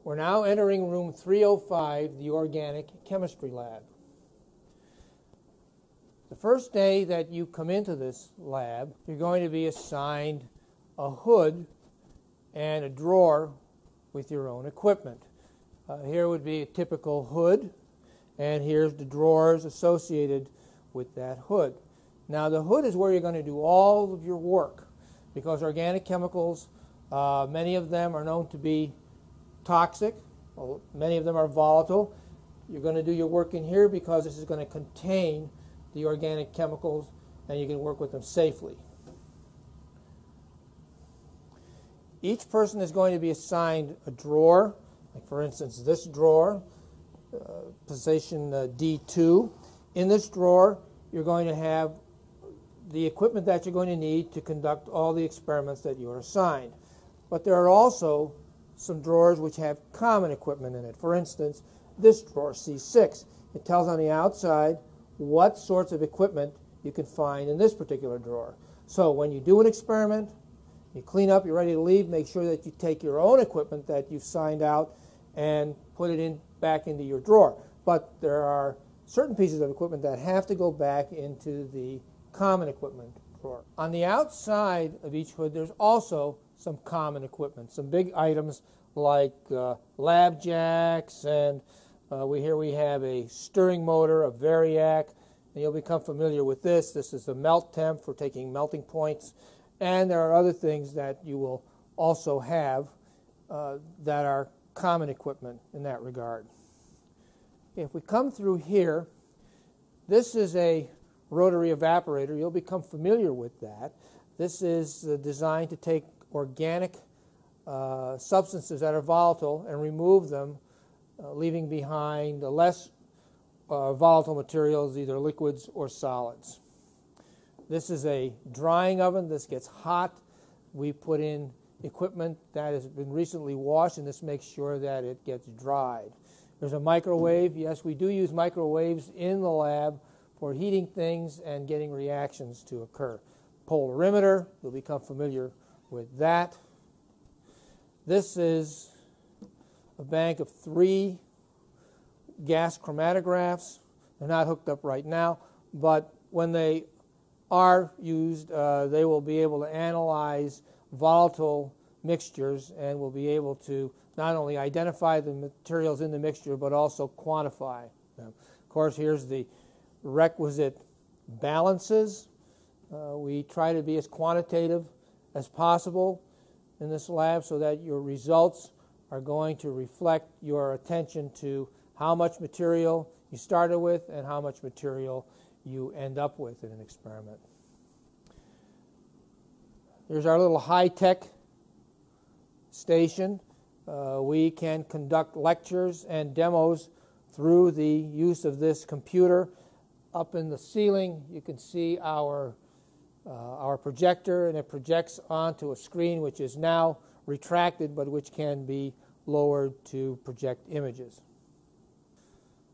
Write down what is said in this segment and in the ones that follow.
We're now entering room 305, the organic chemistry lab. The first day that you come into this lab, you're going to be assigned a hood and a drawer with your own equipment. Here would be a typical hood, and here's the drawers associated with that hood. Now the hood is where you're going to do all of your work, because organic chemicals, many of them are known to be toxic. Well, many of them are volatile. You're going to do your work in here because this is going to contain the organic chemicals and you can work with them safely. Each person is going to be assigned a drawer, like for instance this drawer, position D2. In this drawer you're going to have the equipment that you're going to need to conduct all the experiments that you are assigned. But there are also some drawers which have common equipment in it. For instance, this drawer, C6. It tells on the outside what sorts of equipment you can find in this particular drawer. So when you do an experiment, you clean up, you're ready to leave, make sure that you take your own equipment that you've signed out and put it back into your drawer. But there are certain pieces of equipment that have to go back into the common equipment drawer. On the outside of each hood, there's also some common equipment, some big items like lab jacks, and here we have a stirring motor, a Variac, and you'll become familiar with this. This is a melt temp for taking melting points, and there are other things that you will also have that are common equipment in that regard. If we come through here, this is a rotary evaporator. You'll become familiar with that. This is designed to take organic substances that are volatile and remove them, leaving behind less volatile materials, either liquids or solids. This is a drying oven. This gets hot. We put in equipment that has been recently washed, and this makes sure that it gets dried. There's a microwave. Yes, we do use microwaves in the lab for heating things and getting reactions to occur. Polarimeter, you'll become familiar with that. This is a bank of 3 gas chromatographs. They're not hooked up right now, but when they are used, they will be able to analyze volatile mixtures and will be able to not only identify the materials in the mixture but also quantify them. Of course, here's the requisite balances. We try to be as quantitative as possible in this lab so that your results are going to reflect your attention to how much material you started with and how much material you end up with in an experiment. Here's our little high-tech station. We can conduct lectures and demos through the use of this computer. Up in the ceiling you can see our projector, and it projects onto a screen which is now retracted but which can be lowered to project images.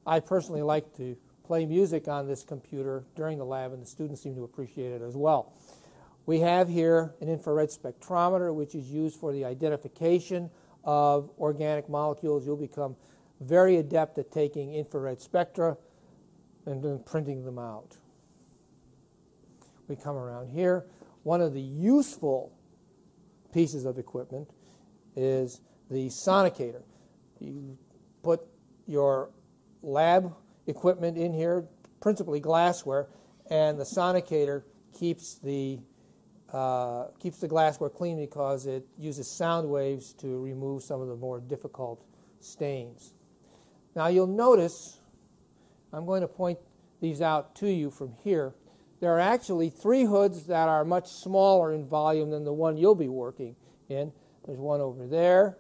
I personally like to play music on this computer during the lab, and the students seem to appreciate it as well. We have here an infrared spectrometer which is used for the identification of organic molecules. You'll become very adept at taking infrared spectra and then printing them out. We come around here. One of the useful pieces of equipment is the sonicator. You put your lab equipment in here, principally glassware, and the sonicator keeps the glassware clean because it uses sound waves to remove some of the more difficult stains. Now you'll notice, I'm going to point these out to you from here, there are actually 3 hoods that are much smaller in volume than the one you'll be working in. There's one over there,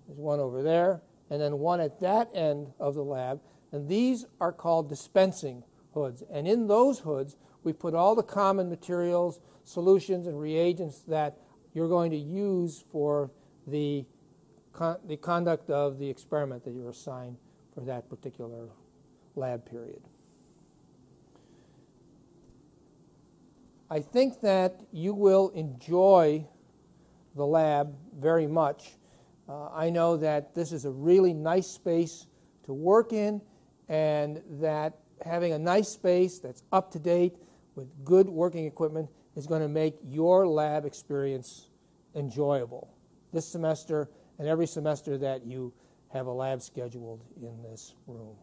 there's one over there, and then one at that end of the lab. And these are called dispensing hoods. And in those hoods, we put all the common materials, solutions, and reagents that you're going to use for the conduct of the experiment that you're assigned for that particular lab period. I think that you will enjoy the lab very much. I know that this is a really nice space to work in, and that having a nice space that's up to date with good working equipment is going to make your lab experience enjoyable this semester and every semester that you have a lab scheduled in this room.